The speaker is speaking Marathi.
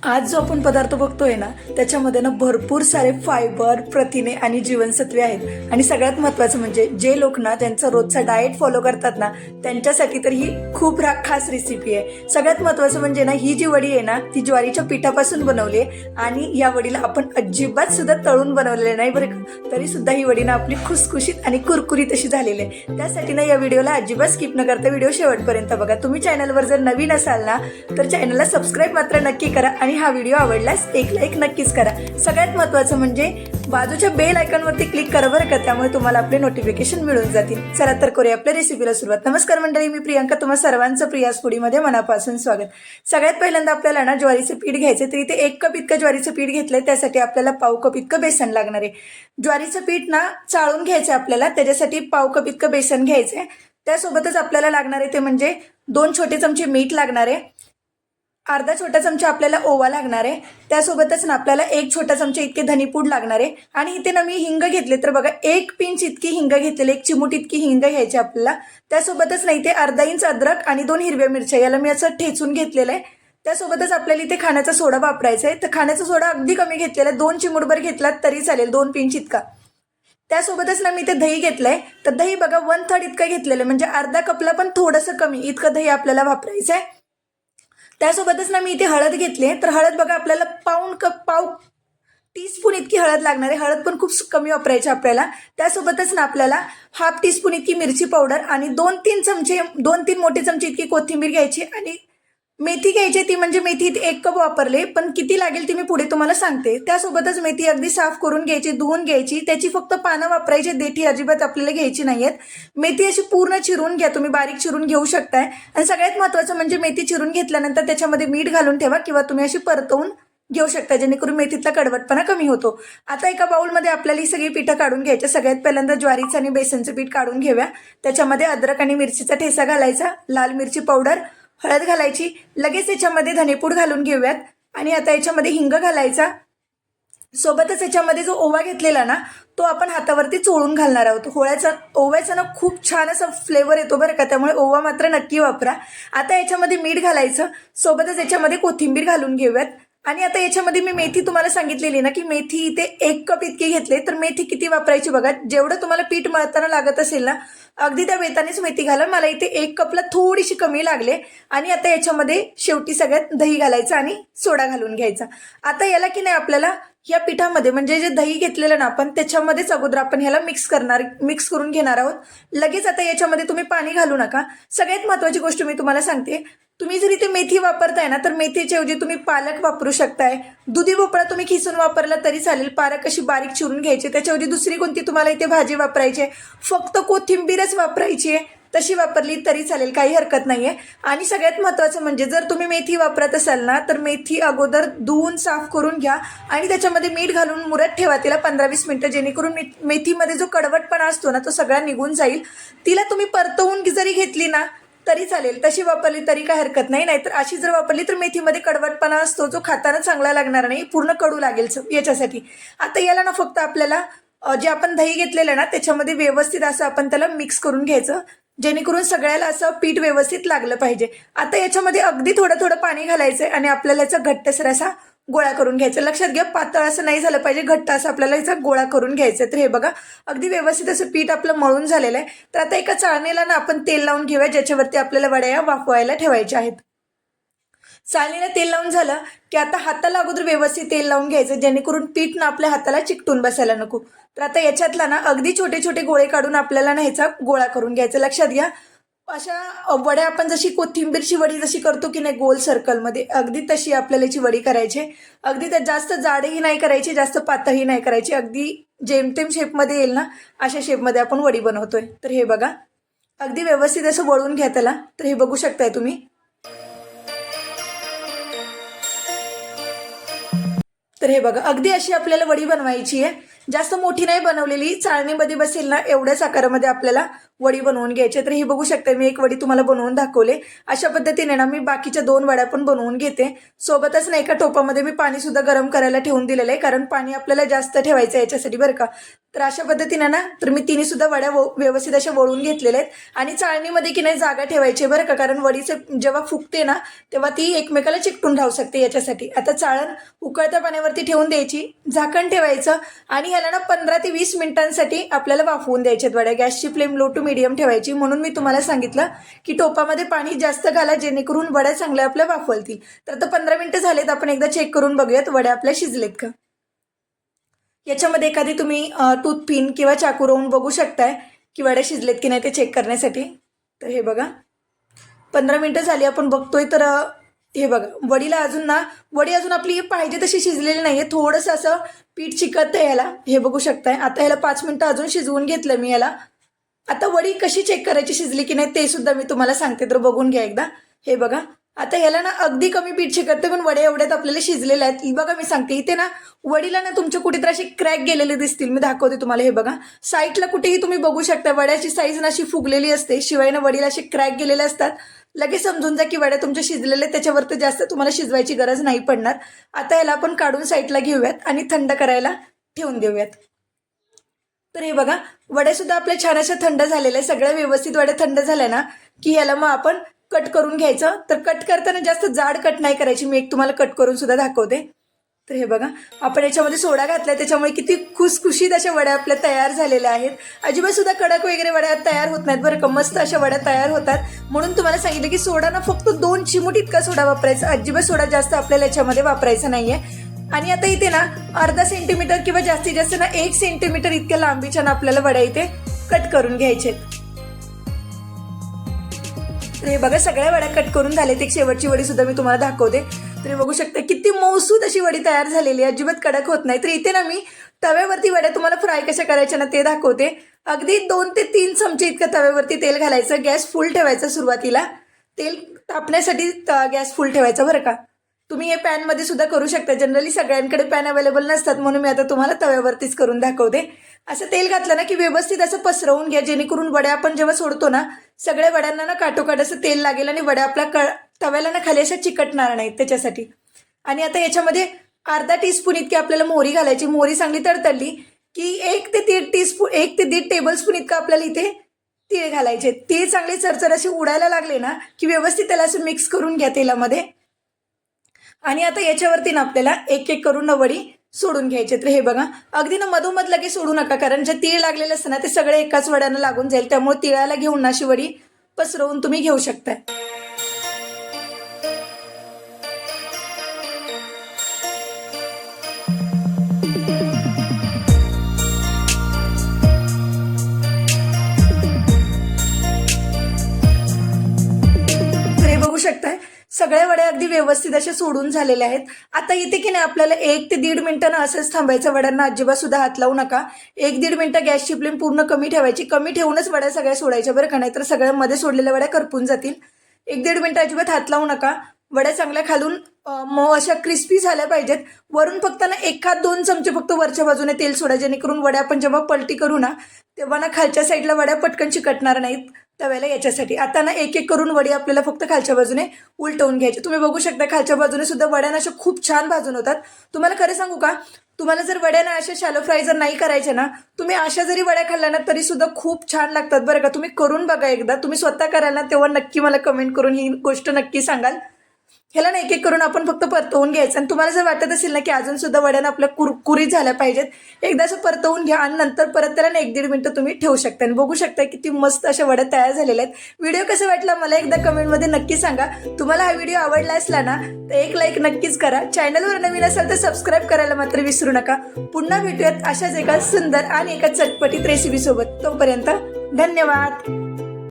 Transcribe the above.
आज जो आपण पदार्थ बघतोय ना त्याच्यामध्ये ना भरपूर सारे फायबर, प्रथिने आणि जीवनसत्वे आहेत. आणि सगळ्यात महत्त्वाचं म्हणजे जे लोक ना त्यांचा रोजचा डाएट फॉलो करतात ना त्यांच्यासाठी तर ही खूप खास रेसिपी आहे. सगळ्यात महत्त्वाचं म्हणजे ना ही जी वडी आहे ना ती ज्वारीच्या पिठापासून बनवली आहे आणि या वडीला आपण अजिबात सुद्धा तळून बनवलेले नाही बरं का. तरी सुद्धा ही वडी ना आपली खुसखुशीत आणि कुरकुरीत अशी झालेली आहे. त्यासाठी ना या व्हिडिओला अजिबात स्किप न करता व्हिडिओ शेवटपर्यंत बघा. तुम्ही चॅनलवर जर नवीन असाल ना तर चॅनलला सबस्क्राईब मात्र नक्की करा आणि हा व्हिडिओ आवडल्यास एक लाईक नक्कीच करा. सगळ्यात महत्त्वाचं म्हणजे बाजूच्या बेल आयकॉनवरती क्लिक करा बरं का, त्यामुळे तुम्हाला आपले नोटिफिकेशन मिळून जातील. चला तर करूया आपल्या रेसिपीला सुरुवात. नमस्कार मंडळी, मी प्रियांका, तुम्हा सर्वांचं प्रियाज फूडीमध्ये मनापासून स्वागत. सगळ्यात पहिल्यांदा आपल्याला ना ज्वारीचं पीठ घ्यायचं. तर इथे 1 कप इतकं ज्वारीचं पीठ घेतलंय, त्यासाठी आपल्याला पाव कप इतकं बेसन लागणार आहे. ज्वारीचं पीठ ना चाळून घ्यायचं आपल्याला, त्याच्यासाठी पाव कप इतकं बेसन घ्यायचंय. त्यासोबतच आपल्याला लागणार आहे ते म्हणजे 2 छोटे चमचे मीठ लागणार आहे, अर्धा छोटा चमचा आपल्याला ओवा लागणार आहे. त्यासोबतच ना आपल्याला 1 छोटा चमचा इतके धनीपूड लागणार आहे. आणि इथे ना मी हिंग घेतले, तर बघा 1 पिंच इतकी हिंग घेतलेली, 1 चिमूट इतकी हिंग घ्यायची आपल्याला. त्यासोबतच ना इथे अर्धा इंच अद्रक आणि 2 हिरव्या मिरच्या, याला मी असं ठेचून घेतलेलं आहे. त्यासोबतच आपल्याला इथे खाण्याचा सोडा वापरायचा आहे. तर खाण्याचा सोडा अगदी कमी घेतलेला, 2 चिमूटभर घेतलात तरी चालेल, 2 पिंच इतका. त्यासोबतच ना मी इथे दही घेतलंय. तर दही बघा 1/3 इतकं घेतलेलं, म्हणजे अर्धा कपला पण थोडंसं कमी इतकं दही आपल्याला वापरायचं आहे. त्यासोबतच ना मी इथे हळद घेतली. तर हळद बघा आपल्याला पाव टीस्पून इतकी हळद लागणार आहे. हळद पण खूप कमी वापरायची आपल्याला. त्यासोबतच ना आपल्याला ½ टीस्पून इतकी मिरची पावडर आणि 2-3 मोठे चमचे इतकी कोथिंबीर घ्यायची आणि मेथी घ्यायची. ती म्हणजे मेथी इथे 1 कप वापरले, पण किती लागेल ती मी पुढे तुम्हाला सांगते. त्यासोबतच मेथी अगदी साफ करून घ्यायची, धुवून घ्यायची. त्याची फक्त पानं वापरायची, देठी अजिबात आपल्याला घ्यायची नाहीयेत. मेथी अशी पूर्ण चिरून घ्या, तुम्ही बारीक चिरून घेऊ शकताय. आणि सगळ्यात महत्त्वाचं म्हणजे मेथी चिरून घेतल्यानंतर त्याच्यामध्ये मीठ घालून ठेवा किंवा तुम्ही अशी परतवून घेऊ शकता, जेणेकरून मेथीतला कडवटपणा कमी होतो. आता एका बाउलमध्ये आपल्याला ही सगळी पिठं काढून घ्यायची. सगळ्यात पहिल्यांदा ज्वारीचं आणि बेसनचं पीठ काढून घेऊया. त्याच्यामध्ये अद्रक आणि मिरचीचा ठेसा घालायचा, लाल मिरची पावडर, हळद घालायची. लगेच याच्यामध्ये धनेपूड घालून घेऊयात आणि आता याच्यामध्ये हिंग घालायचा. सोबतच याच्यामध्ये जो ओवा घेतलेला ना तो आपण हातावरती चोळून घालणार आहोत. ओव्याचा ना खूप छान असा फ्लेवर येतो बरं का, त्यामुळे ओवा मात्र नक्की वापरा. आता याच्यामध्ये मीठ घालायचं, सोबतच याच्यामध्ये कोथिंबीर घालून घेऊयात. आणि आता याच्यामध्ये मी मेथी तुम्हाला सांगितलेली ना की मेथी इथे 1 कप इतकी घेतले. तर मेथी किती वापरायची बघा, जेवढं तुम्हाला पीठ मळताना लागत असेल ना अगदी त्या बेतानेच मेथी घाला. मला इथे 1 कपला थोडीशी कमी लागले. आणि आता याच्यामध्ये शेवटी सगळ्यात दही घालायचं आणि सोडा घालून घ्यायचा. आता याला की नाही आपल्याला या पिठामध्ये म्हणजे जे दही घेतलेलं ना आपण त्याच्यामध्येच अगोदर आपण ह्याला मिक्स करून घेणार आहोत. लगेच आता याच्यामध्ये तुम्ही पाणी घालू नका. सगळ्यात महत्त्वाची गोष्ट मी तुम्हाला सांगते, तुम्ही जर इथे मेथी वापरताय ना तर मेथीच्या ऐवजी तुम्ही पालक वापरू शकताय. दुधी भोपळा तुम्ही खिसून वापरला तरी चालेल. पालक अशी बारीक चिरून घ्यायची, त्याच्याऐवजी दुसरी कोणती तुम्हाला इथे भाजी वापरायची आहे, फक्त कोथिंबीरच वापरायची आहे, तशी वापरली तरी चालेल, काही हरकत नाहीये. आणि सगळ्यात महत्त्वाचं म्हणजे जर तुम्ही मेथी वापरत असाल ना तर मेथी अगोदर धुवून साफ करून घ्या आणि त्याच्यामध्ये मीठ घालून मुरत ठेवा तिला 15-20 मिनिटं, जेणेकरून मेथीमध्ये जो कडवटपणा असतो ना तो सगळा निघून जाईल. तिला तुम्ही परतवून जरी घेतली ना तरी चालेल, तशी वापरली तरी काय हरकत नाही. नाहीतर अशी जर वापरली तर मेथीमध्ये कडवटपणा असतो जो खाताना चांगला लागणार नाही, पूर्ण कडू लागेल याच्यासाठी. आता याला ना फक्त आपल्याला जे आपण दही घेतलेलं ना त्याच्यामध्ये व्यवस्थित असं आपण त्याला मिक्स करून घ्यायचं, जेणेकरून सगळ्याला असं पीठ व्यवस्थित लागलं पाहिजे. आता याच्यामध्ये अगदी थोडं थोडं पाणी घालायचंय आणि आपल्याला याचा घट्टसर असा गोळा करून घ्यायचा. लक्षात घ्या, पातळ असं नाही झालं पाहिजे, घट्ट असं आपल्याला याचा गोळा करून घ्यायचा. तर हे बघा अगदी व्यवस्थित असं पीठ आपलं मळून झालेलं आहे. तर आता एका चाळणीला ना आपण तेल लावून घेऊया, ज्याच्यावरती आपल्याला वड्या वाफवायला ठेवायच्या आहेत. चाळणीला तेल लावून झालं की आता हाताला अगोदर व्यवस्थित तेल लावून घ्यायचं, जेणेकरून पीठ ना आपल्या हाताला चिकटून बसायला नको. तर आता याच्यातला ना अगदी छोटे छोटे गोळे काढून आपल्याला ना ह्याचा गोळा करून घ्यायचा. लक्षात घ्या, अशा वड्या आपण जशी कोथिंबीरची वडी जशी करतो की नाही गोल सर्कलमध्ये, अगदी तशी आपल्याला याची वडी करायची. अगदी त्यात जास्त जाडही नाही करायची, जास्त पातळही नाही करायची, अगदी जेमतेम शेपमध्ये येईल ना अशा शेपमध्ये आपण वडी बनवतोय. तर हे बघा अगदी व्यवस्थित असं वळून घ्या त्याला. तर हे बघू शकताय तुम्ही. तर हे बघा अगदी अशी आपल्याला वडी बनवायची आहे. जास्त मोठी नाही बनवलेली, चाळणीमध्ये बसेल ना एवढ्याच आकारामध्ये आपल्याला वडी बनवून घ्यायची. तर हे बघू शकता, मी एक वडी तुम्हाला बनवून दाखवले. अशा पद्धतीने ना मी बाकीच्या 2 वड्या पण बनवून घेते. सोबतच ना एका टोपामध्ये मी पाणी सुद्धा गरम करायला ठेवून दिलेलं आहे, कारण पाणी आपल्याला जास्त ठेवायचं आहे याच्यासाठी बरं का. तर अशा पद्धतीने ना तर मी तिन्ही सुद्धा वड्या व्यवस्थित अशा वळून घेतलेल्या आहेत. आणि चाळणीमध्ये की नाही जागा ठेवायची बरं का, कारण वडीचं जेव्हा फुगते ना तेव्हा ती एकमेकाला चिकटून राहू शकते याच्यासाठी. आता चाळण उकळत्या पाण्यावरती ठेवून द्यायची, झाकण ठेवायचं आणि ह्याला ना 15 ते 20 मिनिटांसाठी आपल्याला वाफवून द्यायच्यात वड्या. गॅसची फ्लेम लो टू मीडियम ठेवायची, म्हणून मी तुम्हाला सांगितलं की टोपामध्ये पाणी जास्त घाला जेणेकरून वड्या चांगल्या आपल्या वाफवतील. तर आता 15 मिनिटं झालेत, आपण एकदा चेक करून बघूयात वड्या आपल्या शिजलेत का. याच्यामध्ये एखादी तुम्ही टूथपिन किंवा चाकू रोवून बघू शकताय की वड्या शिजलेत की नाही ते चेक करण्यासाठी. तर हे बघा 15 मिनिटं झाली आपण बघतोय, तर हे बघा वडी अजून आपली पाहिजे तशी शिजलेली नाहीये, थोडंसं असं पीठ चिकटतं ह्याला, हे बघू शकताय. आता ह्याला 5 मिनिटं अजून शिजवून घेतलं मी ह्याला. आता वडी कशी चेक करायची शिजली की नाही ते सुद्धा मी तुम्हाला सांगते, तर बघून घ्या एकदा. हे बघा आता ह्याला ना अगदी कमी पीठ चिकटते पण वड्या एवढ्यात आपल्याला शिजलेल्या आहेत. बघा मी सांगते इथे ना वडीला ना तुमच्या कुठेतरी असे क्रॅक गेलेले दिसतील, मी दाखवते तुम्हाला. हे बघा साईडला कुठेही तुम्ही बघू शकता वड्याची साईज ना अशी फुगलेली असते, शिवाय ना वडीला असे क्रॅक गेलेले असतात. लगेच समजून जा की वड्या तुमच्या शिजलेल्या, त्याच्यावरती जास्त तुम्हाला शिजवायची गरज नाही पडणार. आता याला आपण काढून साईडला घेऊयात आणि थंड करायला ठेवून देऊयात. तर हे बघा वड्या सुद्धा आपल्या छान अशा थंड झालेल्या, सगळ्या व्यवस्थित वड्या थंड झाल्या ना की याला मग आपण कट करून घ्यायचं. तर कट करताना जास्त जाड कट नाही करायची, मी एक तुम्हाला कट करून सुद्धा दाखवते. तर हे बघा आपण याच्यामध्ये सोडा घातलाय, त्याच्यामुळे किती खुसखुशीत अशा वड्या आपल्या तयार झालेल्या आहेत. अजिबात सुद्धा कडक वगैरे वड्या तयार होत नाहीत बरं का, मस्त अशा वड्या तयार होतात. म्हणून तुम्हाला सांगितलं की सोडा ना फक्त 2 चिमूट इतका सोडा वापरायचा, अजिबात सोडा जास्त आपल्याला याच्यामध्ये वापरायचा नाहीये. आणि आता इथे ना अर्धा सेंटीमीटर किंवा जास्तीत जास्त ना 1 सेंटीमीटर इतक्या लांबीच्या ना आपल्याला वड्या इथे कट करून घ्यायचे. तर हे बघा सगळ्या वड्या कट करून झालेत, एक शेवटची वडी सुद्धा मी तुम्हाला दाखवते. तर बघू शकता किती मौसूद अशी वडी तयार झालेली आहे, अजिबात कडक होत नाही. तर इथे ना मी तव्यावरती वड्या तुम्हाला फ्राय कशा करायच्या ना ते दाखवते. अगदी 2 ते 3 चमचे इतकं तव्यावरती तेल घालायचं, गॅस फुल ठेवायचा. सुरुवातीला तेल तापण्यासाठी गॅस फुल ठेवायचा बरं का. तुम्ही हे पॅनमध्ये सुद्धा करू शकता, जनरली सगळ्यांकडे पॅन अवेलेबल नसतात, म्हणून मी आता तुम्हाला तव्यावरतीच करून दाखवते. असं तेल घातलं ना की व्यवस्थित असं पसरवून घ्या, जेणेकरून वड्या आपण जेव्हा सोडतो ना सगळ्या वड्यांना ना काठोकाठ असं तेल लागेल आणि वड्या आपल्या तव्याला ना खाली अशा चिकटणार नाहीत त्याच्यासाठी. आणि आता याच्यामध्ये अर्धा टीस्पून इतकी आपल्याला मोहरी घालायची. मोहरी चांगली तडतडली की 1 ते 1.5 टेबलस्पून इतकं आपल्याला इथे तीळ घालायचे. तीळ चांगले चरचर असे उडायला लागले ना की व्यवस्थित त्याला असं मिक्स करून घ्या तेलामध्ये. आणि आता याच्यावरती ना आपल्याला एक एक करून वडी सोडून घ्यायचे. तर हे बघा अगदी ना मधोमध लगेच सोडू नका, कारण जे तीळ लागलेलं असतं ना ते सगळे एकाच वड्यानं लागून जाईल, त्यामुळे तिळाला घेऊन अशी वडी पसरवून तुम्ही घेऊ शकताय. तर हे बघू शकताय सगळ्या वड्या अगदी व्यवस्थित अशा सोडून झालेल्या आहेत. आता इथे की नाही आपल्याला 1 ते 1.5 मिनिटं असंच थांबायचं, वड्यांना अजिबात सुद्धा हात लावू नका. 1-1.5 मिनिटं गॅसची फ्लेम पूर्ण कमी ठेवायची, कमी ठेवूनच वड्या सगळ्या सोडायच्या बरं का, नाही तर सगळ्या मध्ये सोडलेल्या वड्या करपून जातील. 1-1.5 मिनिटं अजिबात हात लावू नका. वड्या चांगल्या खालून मऊ अशा क्रिस्पी झाल्या पाहिजेत. वरून फक्त ना 1-2 चमचे फक्त वरच्या बाजूने तेल सोडा, जेणेकरून वड्या आपण जेव्हा पलटी करू ना तेव्हा ना खालच्या साईडला वड्या पटकन चिकटणार नाहीत तव्याला, याच्यासाठी. आता ना एक एक करून वडी आपल्याला फक्त खालच्या बाजूने उलटवून घ्यायची. तुम्ही बघू शकता खालच्या बाजूने सुद्धा वड्या अशा खूप छान भाजून होतात. तुम्हाला खरं सांगू का, तुम्हाला जर वड्या ना अशा शॅलो फ्राय जर नाही करायच्या ना, तुम्ही अशा जरी वड्या खाल्ल्या ना तरी सुद्धा खूप छान लागतात बरं का. तुम्ही करून बघा एकदा, तुम्ही स्वतः कराल ना तेव्हा नक्की मला कमेंट करून ही गोष्ट नक्की सांगाल. ह्याला ना एक एक करून आपण फक्त परतवून घ्यायचं. आणि तुम्हाला जर वाटत असेल ना की अजून सुद्धा वड्यानं आपल्या कुरकुरीत झाल्या पाहिजेत, एकदा असं परतवून घ्या आणि नंतर परत त्याला ना 1-1.5 मिनिटं तुम्ही ठेवू शकता. आणि बघू शकता किती मस्त अशा वड्या तयार झालेल्या आहेत. व्हिडिओ कसा वाटला मला एकदा कमेंटमध्ये नक्की सांगा. तुम्हाला हा व्हिडिओ आवडला असला ना तर एक लाईक नक्कीच करा. चॅनलवर नवीन असाल तर सबस्क्राईब करायला मात्र विसरू नका. पुन्हा भेटूयात अशाच एका सुंदर आणि एका चटपटीत रेसिपी सोबत. तोपर्यंत धन्यवाद.